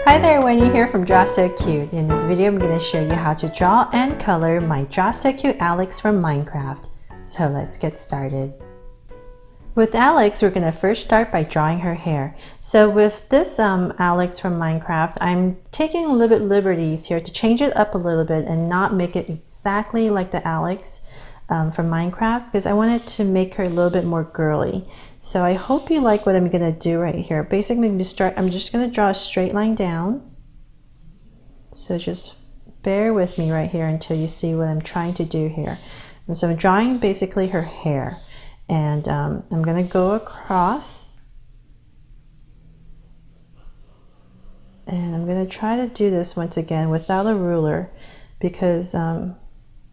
Hi there, Wendy here from Draw So Cute. In this video, I'm going to show you how to draw and color my Draw So Cute Alex from Minecraft. So let's get started. With Alex, we're going to first start by drawing her hair. So with this Alex from Minecraft, I'm taking a little bit liberties here to change it up a little bit and not make it exactly like the Alex from Minecraft, because I wanted to make her a little bit more girly. So I hope you like what I'm going to do right here. Basically, I'm just going to draw a straight line down. So just bear with me right here until you see what I'm trying to do here. And so I'm drawing basically her hair. And I'm going to go across. And I'm going to try to do this once again without a ruler, because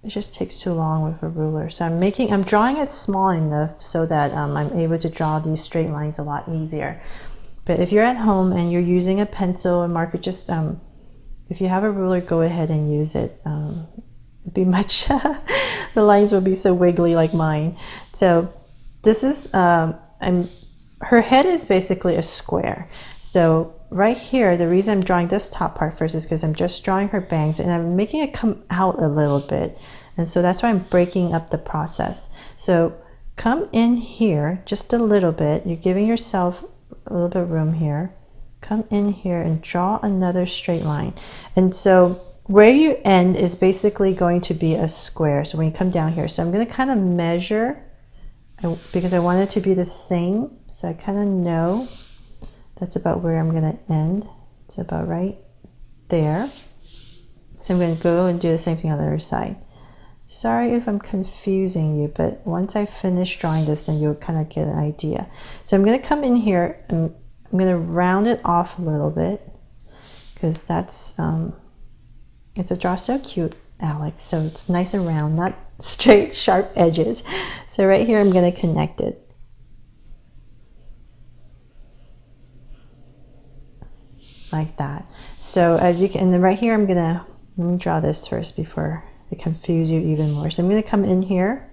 it just takes too long with a ruler. So I'm drawing it small enough so that I'm able to draw these straight lines a lot easier. But if you're at home and you're using a pencil or marker, just if you have a ruler, go ahead and use it. It'd be much the lines will be so wiggly like mine. So this is her head is basically a square. So right here, the reason I'm drawing this top part first is because I'm just drawing her bangs and I'm making it come out a little bit. And so that's why I'm breaking up the process. So come in here just a little bit. You're giving yourself a little bit of room here. Come in here and draw another straight line. And so where you end is basically going to be a square. So when you come down here, so I'm going to kind of measure because I want it to be the same. So I kind of know that's about where I'm going to end. It's about right there. So I'm going to go and do the same thing on the other side. Sorry if I'm confusing you, but once I finish drawing this, then you'll kind of get an idea. So I'm going to come in here and I'm going to round it off a little bit, because that's it's a Draw So Cute Alex, so it's nice and round, not straight sharp edges. So right here I'm going to connect it. Like that. So as you can, and then right here let me draw this first before I confuse you even more. So I'm going to come in here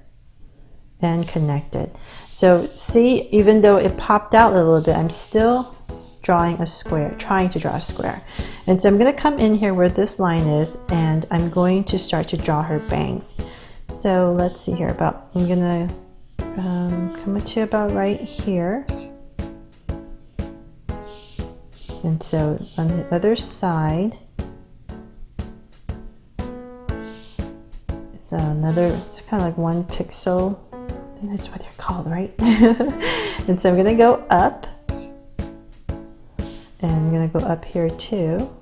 and connect it. So see, even though it popped out a little bit, I'm still drawing a square, trying to draw a square. And so I'm going to come in here where this line is, and I'm going to start to draw her bangs. So let's see here, I'm going to come to about right here. And so on the other side, it's kind of like 1 pixel. I think that's what they're called, right? And so I'm going to go up, and I'm going to go up here too.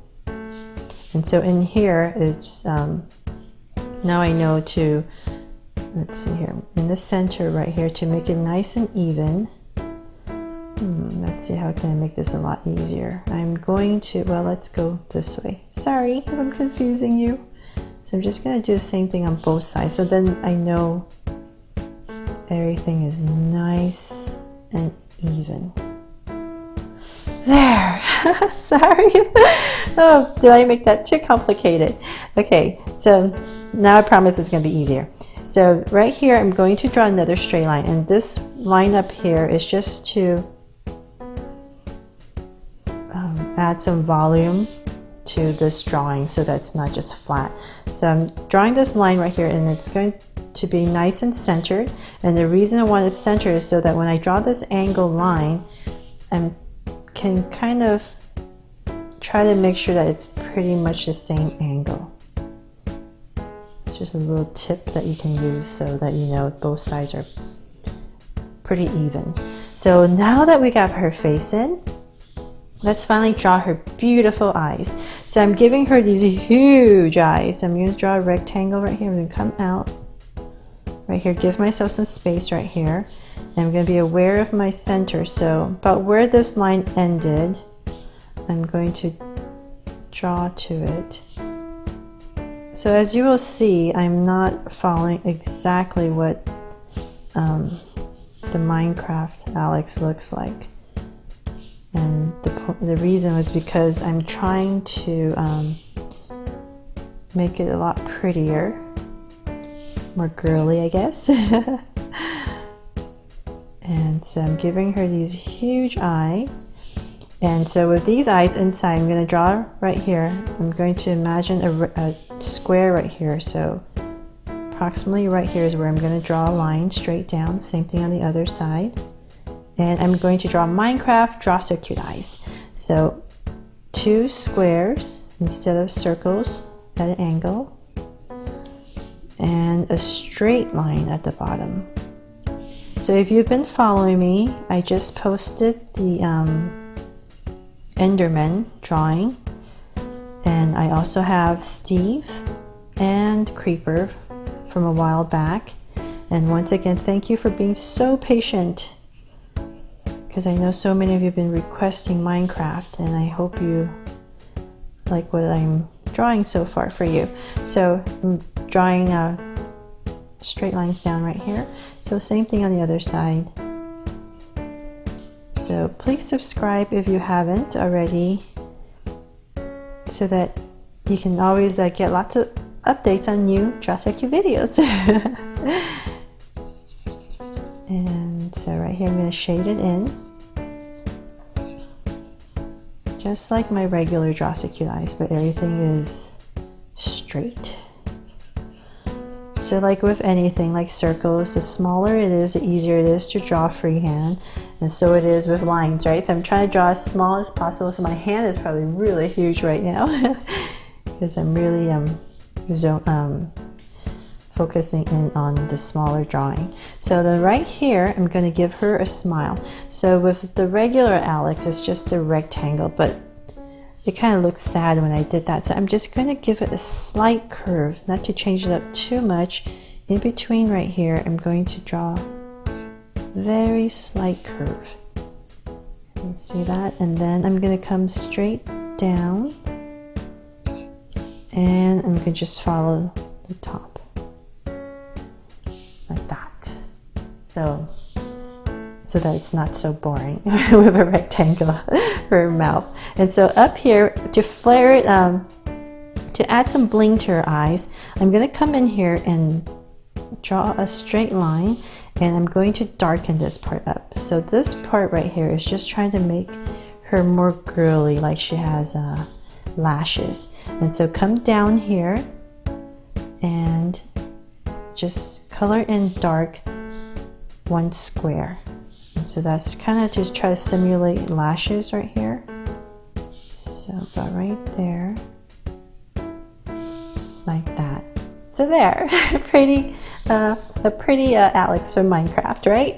And so in here is now I know to, let's see here, in the center right here, to make it nice and even. Let's see, how can I make this a lot easier? I'm going to, well, let's go this way. Sorry if I'm confusing you. So I'm just going to do the same thing on both sides. So then I know everything is nice and even. There. Sorry. Oh, did I make that too complicated? Okay, so now I promise it's going to be easier. So right here, I'm going to draw another straight line. And this line up here is just to add some volume to this drawing so that's not just flat. So I'm drawing this line right here, and it's going to be nice and centered. And the reason I want it centered is so that when I draw this angle line, I can kind of try to make sure that it's pretty much the same angle. It's just a little tip that you can use so that you know both sides are pretty even. So now that we got her face in, let's finally draw her beautiful eyes. So I'm giving her these huge eyes. So I'm going to draw a rectangle right here. I'm going to come out right here, give myself some space right here. And I'm going to be aware of my center. So about where this line ended, I'm going to draw to it. So as you will see, I'm not following exactly what the Minecraft Alex looks like. And the reason was because I'm trying to make it a lot prettier, more girly, I guess. And so I'm giving her these huge eyes, And so with these eyes inside, I'm going to draw right here. I'm going to imagine a square right here. So approximately right here is where I'm going to draw a line straight down. Same thing on the other side. And I'm going to draw Minecraft Draw So Cute eyes. So 2 squares instead of circles at an angle, and a straight line at the bottom. So if you've been following me, I just posted the Enderman drawing, and I also have Steve and Creeper from a while back. And once again, thank you for being so patient, because I know so many of you have been requesting Minecraft, and I hope you like what I'm drawing so far for you. So I'm drawing straight lines down right here. So same thing on the other side. So please subscribe if you haven't already, so that you can always get lots of updates on new Draw So Cute videos. And so right here I'm going to shade it in, just like my regular Draw So Cute eyes, but everything is straight. So like with anything, like circles, the smaller it is, the easier it is to draw freehand. And so it is with lines, right? So I'm trying to draw as small as possible. So my hand is probably really huge right now because I'm really focusing in on the smaller drawing. So then right here, I'm going to give her a smile. So with the regular Alex, it's just a rectangle, but it kind of looks sad when I did that. So I'm just going to give it a slight curve, not to change it up too much. In between right here, I'm going to draw very slight curve. You see that? And then I'm going to come straight down, and I'm going to just follow the top like that. So that it's not so boring with a rectangle for her mouth. And so up here, to flare it, to add some bling to her eyes, I'm going to come in here and draw a straight line, and I'm going to darken this part up. So this part right here is just trying to make her more girly, like she has lashes. And so come down here and just color in dark 1 square. And so that's kind of just try to simulate lashes right here. So about right there, like that. So there, a pretty Alex from Minecraft, right?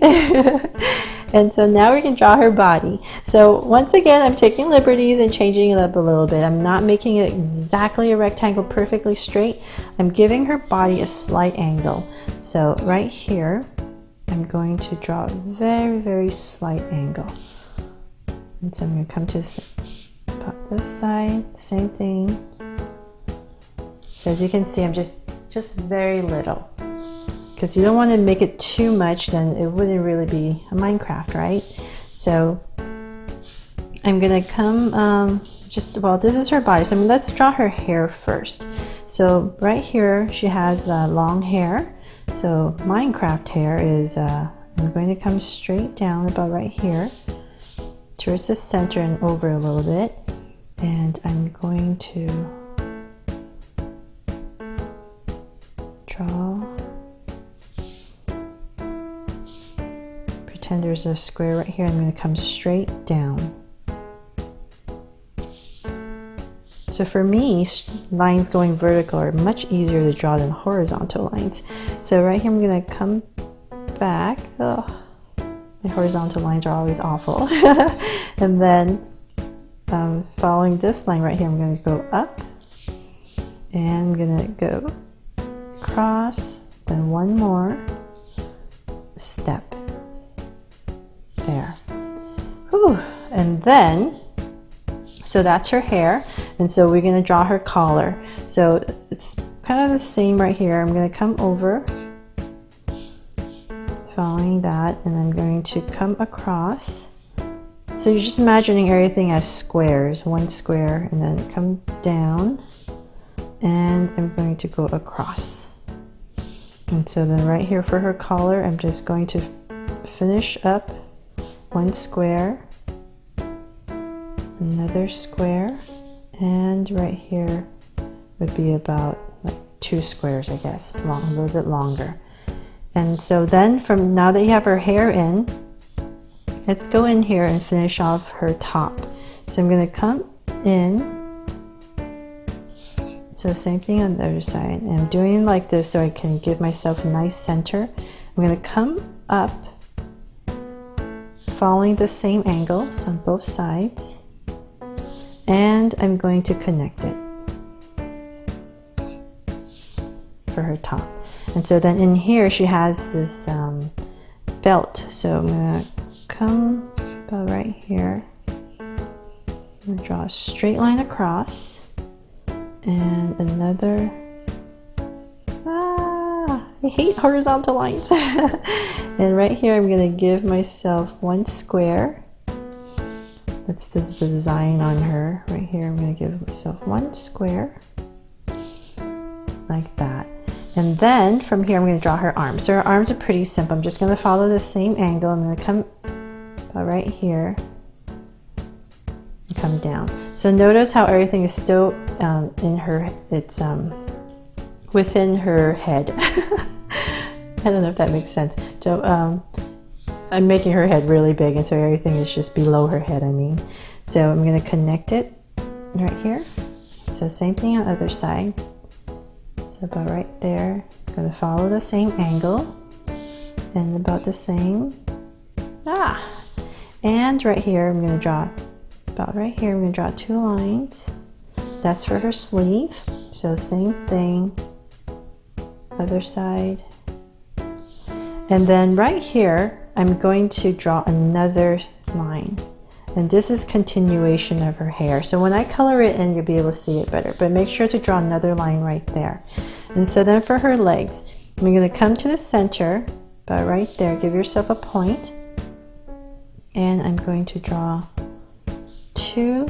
And so now we can draw her body. So once again, I'm taking liberties and changing it up a little bit. I'm not making it exactly a rectangle perfectly straight. I'm giving her body a slight angle. So right here, I'm going to draw a very, very slight angle. And so I'm going to come to this side, same thing. So as you can see, I'm just very little, because you don't want to make it too much, then it wouldn't really be a Minecraft, right? So I'm gonna come well, this is her body, so let's draw her hair first. So right here she has long hair. So Minecraft hair is I'm going to come straight down about right here towards the center and over a little bit, and I'm going to draw, pretend there's a square right here. I'm going to come straight down. So for me, lines going vertical are much easier to draw than horizontal lines. So right here I'm going to come back. Oh, my horizontal lines are always awful. And then following this line right here, I'm going to go up, and I'm going to go across, then one more step there. Whew. And then, so that's her hair, and so we're going to draw her collar. So it's kind of the same right here. I'm going to come over, following that, and I'm going to come across. So you're just imagining everything as squares, one square, and then come down, and I'm going to go across. And so then right here for her collar, I'm just going to finish up one square, another square, and right here would be about like 2 squares, I guess, a little bit longer. And so then from now that you have her hair in, let's go in here and finish off her top. So I'm going to come in. So same thing on the other side. And I'm doing it like this so I can give myself a nice center. I'm going to come up, following the same angle, so on both sides. And I'm going to connect it for her top. And so then in here she has this belt. So I'm going to come about right here. I'm going to draw a straight line across. And another, I hate horizontal lines. And right here I'm going to give myself 1 square. That's this design on her. Right here I'm going to give myself 1 square, like that. And then from here I'm going to draw her arms. So her arms are pretty simple. I'm just going to follow the same angle. I'm going to come about right here. Come down. So notice how everything is still in her, it's within her head. I don't know if that makes sense. So I'm making her head really big, and so everything is just below her head, I mean. So I'm going to connect it right here. So same thing on the other side. So about right there, I'm going to follow the same angle and about the same. And right here I'm going to draw about right here, we're going to draw 2 lines. That's for her sleeve. So same thing, other side. And then right here, I'm going to draw another line. And this is continuation of her hair. So when I color it in, you'll be able to see it better. But make sure to draw another line right there. And so then for her legs, I'm going to come to the center, about right there. Give yourself a point. And I'm going to draw 2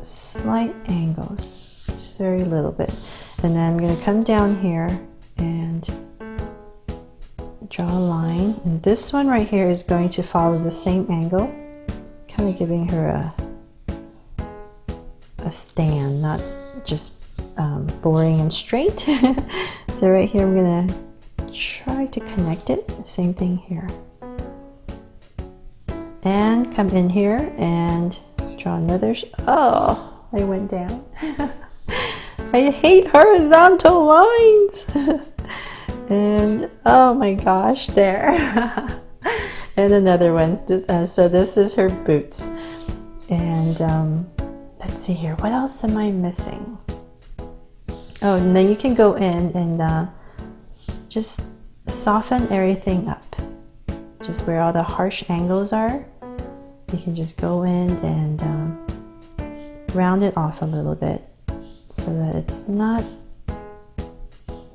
slight angles, just very little bit. And then I'm going to come down here and draw a line. And this one right here is going to follow the same angle, kind of giving her a stand, not just boring and straight. So right here I'm going to try to connect it. Same thing here. And come in here and draw another. Oh, I went down. I hate horizontal lines. And oh my gosh, there. And another one. So this is her boots. And let's see here. What else am I missing? Oh, and then you can go in and just soften everything up. Just where all the harsh angles are. You can just go in and round it off a little bit so that it's not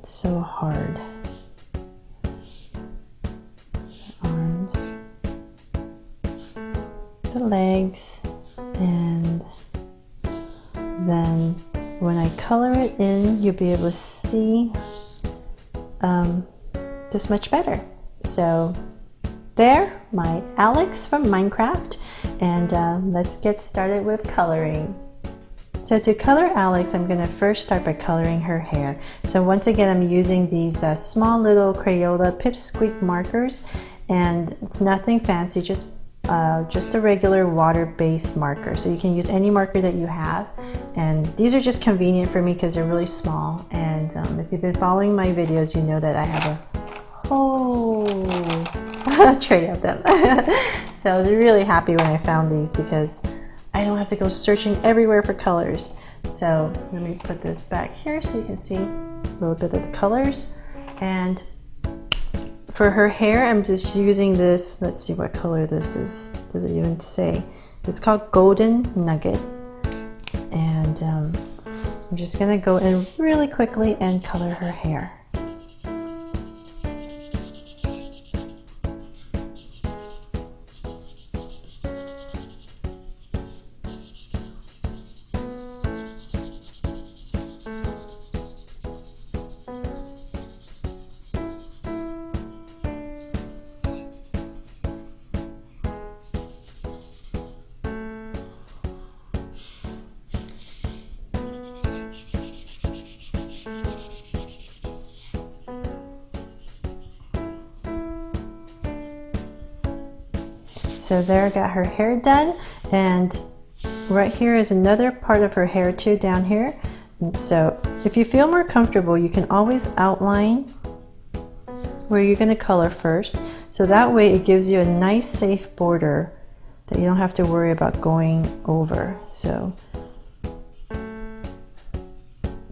so hard. The arms, the legs, and then when I color it in, you'll be able to see this much better. So there, my Alex from Minecraft, and let's get started with coloring. So to color Alex, I'm going to first start by coloring her hair. So once again, I'm using these small little Crayola Pipsqueak markers, and it's nothing fancy, just a regular water-based marker. So you can use any marker that you have, and these are just convenient for me because they're really small. And if you've been following my videos, you know that I have a whole tray of them. So I was really happy when I found these because I don't have to go searching everywhere for colors. So let me put this back here so you can see a little bit of the colors. And for her hair, I'm just using this. Let's see what color this is. Does it even say? It's called Golden Nugget. And I'm just gonna go in really quickly and color her hair. So there, I got her hair done, and right here is another part of her hair too, down here. And so if you feel more comfortable, you can always outline where you're going to color first. So that way it gives you a nice safe border that you don't have to worry about going over. So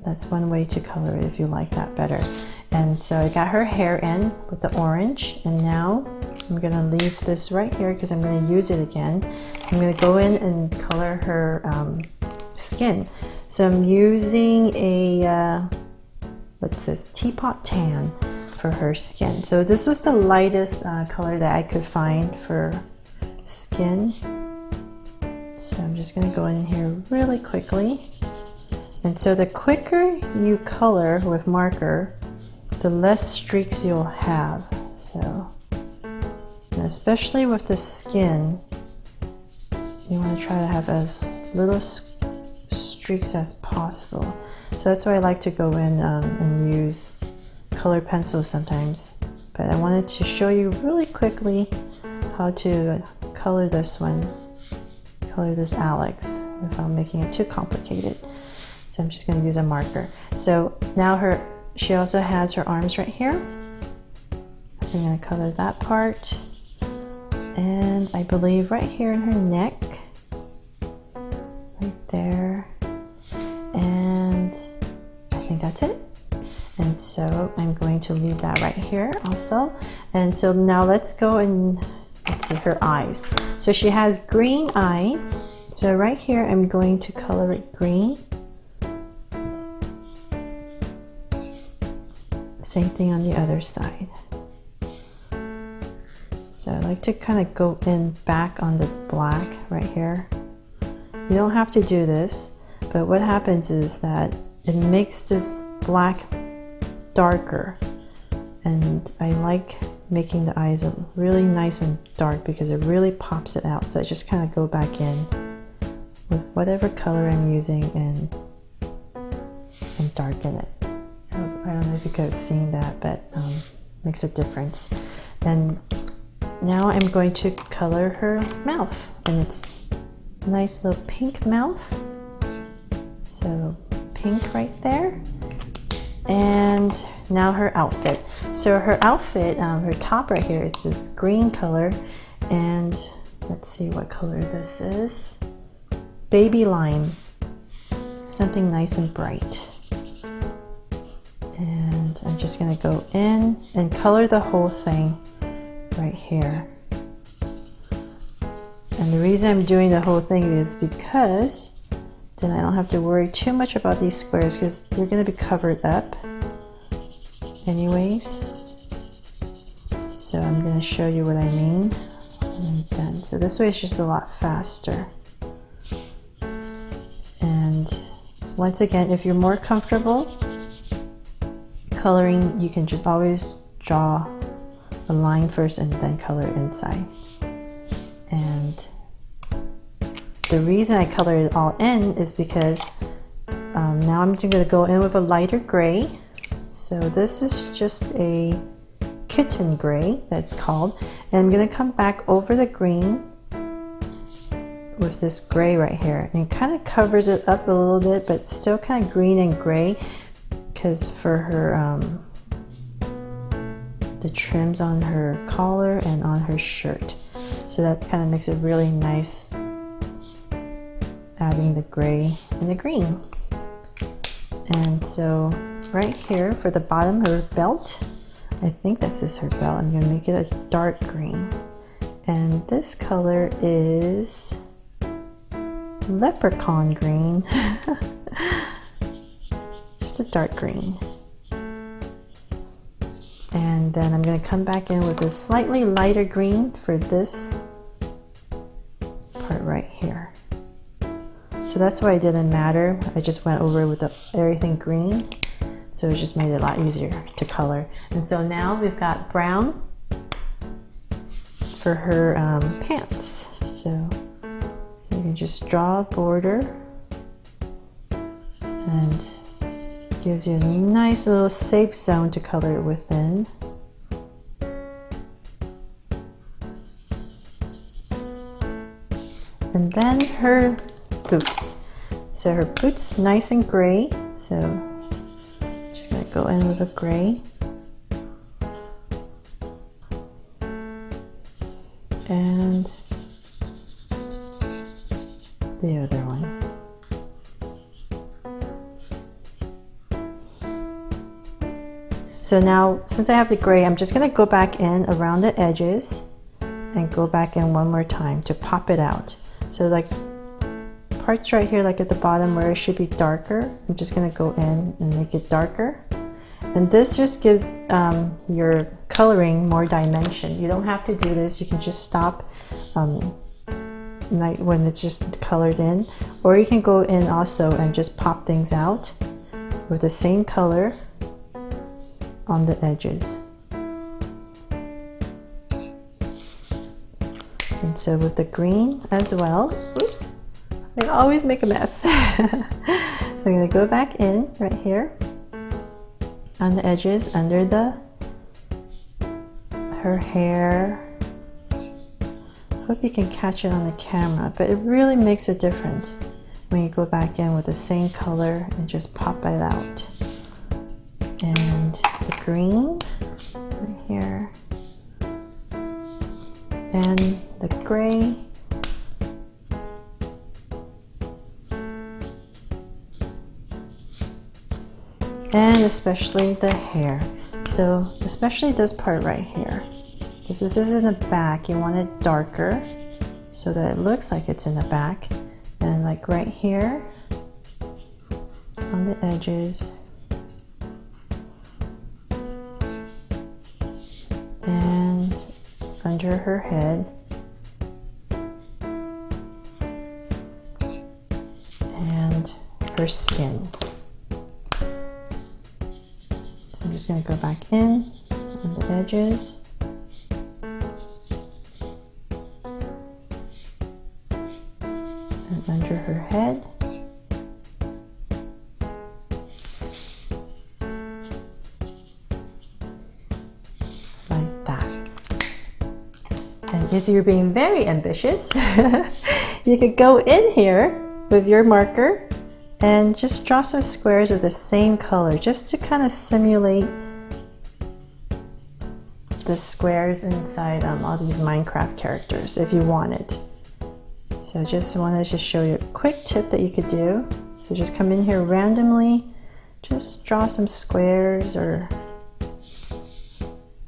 that's one way to color it if you like that better. And so I got her hair in with the orange, and now I'm going to leave this right here because I'm going to use it again. I'm going to go in and color her skin. So I'm using a what says teapot tan for her skin. So this was the lightest color that I could find for skin. So I'm just going to go in here really quickly. And so the quicker you color with marker, the less streaks you'll have. So, and especially with the skin, you want to try to have as little streaks as possible. So that's why I like to go in and use colored pencils sometimes. But I wanted to show you really quickly how to color this one, color this Alex, without making it too complicated. So I'm just going to use a marker. So now she also has her arms right here. So I'm going to color that part. And I believe right here in her neck, right there. And I think that's it. And so I'm going to leave that right here also. And so now let's go and let's see her eyes. So she has green eyes. So right here I'm going to color it green. Same thing on the other side. So I like to kind of go in back on the black right here. You don't have to do this, but what happens is that it makes this black darker, and I like making the eyes really nice and dark because it really pops it out. So I just kind of go back in with whatever color I'm using and darken it. I don't know if you guys have seen that, but makes a difference. And now I'm going to color her mouth, and it's a nice little pink mouth. So pink right there. And now her outfit. So her outfit, her top right here is this green color, and let's see what color this is. Baby lime. Something nice and bright. And I'm just going to go in and color the whole thing right here. And the reason I'm doing the whole thing is because then I don't have to worry too much about these squares because they're going to be covered up anyways. So I'm going to show you what I mean when I'm done. So this way it's just a lot faster. And once again, if you're more comfortable coloring, you can just always draw a line first and then color inside. And the reason I color it all in is because now I'm going to go in with a lighter gray. So this is just a kitten gray, that's called. And I'm going to come back over the green with this gray right here. And it kind of covers it up a little bit, but still kind of green and gray. Because for her, the trims on her collar and on her shirt. So that kind of makes it really nice, adding the gray and the green. And so right here for the bottom, her belt, I think this is her belt. I'm going to make it a dark green. And this color is leprechaun green. Just a dark green. And then I'm going to come back in with a slightly lighter green for this part right here. So that's why it didn't matter. I just went over with everything green. So it just made it a lot easier to color. And so now we've got brown for her pants. So you can just draw a border and gives you a nice little safe zone to color it within. And then her boots. So her boots nice and gray. So just gonna go in with a gray. And the other one. So now, since I have the gray, I'm just gonna go back in around the edges and go back in one more time to pop it out. So like parts right here, like at the bottom where it should be darker, I'm just gonna go in and make it darker. And this just gives your coloring more dimension. You don't have to do this, you can just stop when it's just colored in, or you can go in also and just pop things out with the same color on the edges. And so with the green as well, oops, I always make a mess. So I'm going to go back in right here on the edges under her hair. Hope you can catch it on the camera, but it really makes a difference when you go back in with the same color and just pop it out. And the green right here, and the gray, and especially the hair. So especially this part right here. This is in the back. You want it darker so that it looks like it's in the back. And like right here on the edges. And under her head. And her skin. So I'm just going to go back in on the edges. And under her head. Like that. And if you're being very ambitious, you could go in here with your marker and just draw some squares with the same color, just to kind of simulate the squares inside all these Minecraft characters if you want it. So just wanted to show you a quick tip that you could do. So just come in here randomly, just draw some squares or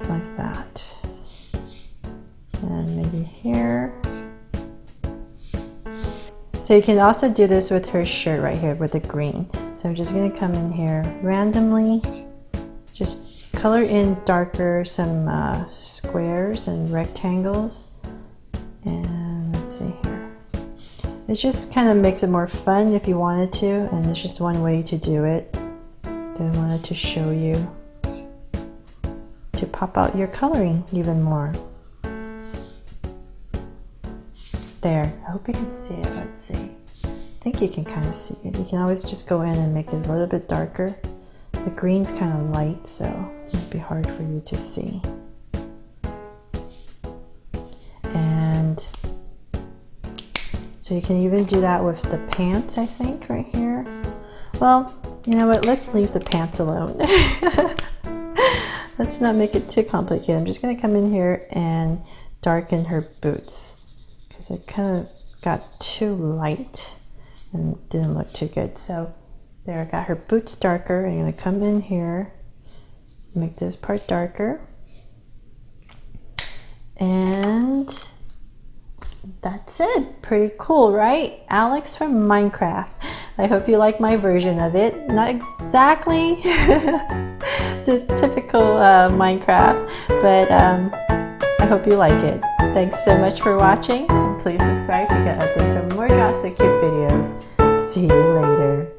like that. And maybe here. So you can also do this with her shirt right here with the green. So I'm just going to come in here randomly, just color in darker some squares and rectangles. And let's see here. It just kind of makes it more fun if you wanted to, and it's just one way to do it. Then I wanted to show you to pop out your coloring even more. There, I hope you can see it. Let's see. I think you can kind of see it. You can always just go in and make it a little bit darker. The green's kind of light, so it might be hard for you to see. And so you can even do that with the pants, I think, right here. Well, you know what? Let's leave the pants alone. Let's not make it too complicated. I'm just going to come in here and darken her boots. Because it kind of got too light and didn't look too good. So there, I got her boots darker. I'm going to come in here, make this part darker. And that's it. Pretty cool, right? Alex from Minecraft. I hope you like my version of it. Not exactly the typical Minecraft, but I hope you like it. Thanks so much for watching. Please subscribe to get updates on more Draw So Cute videos. See you later.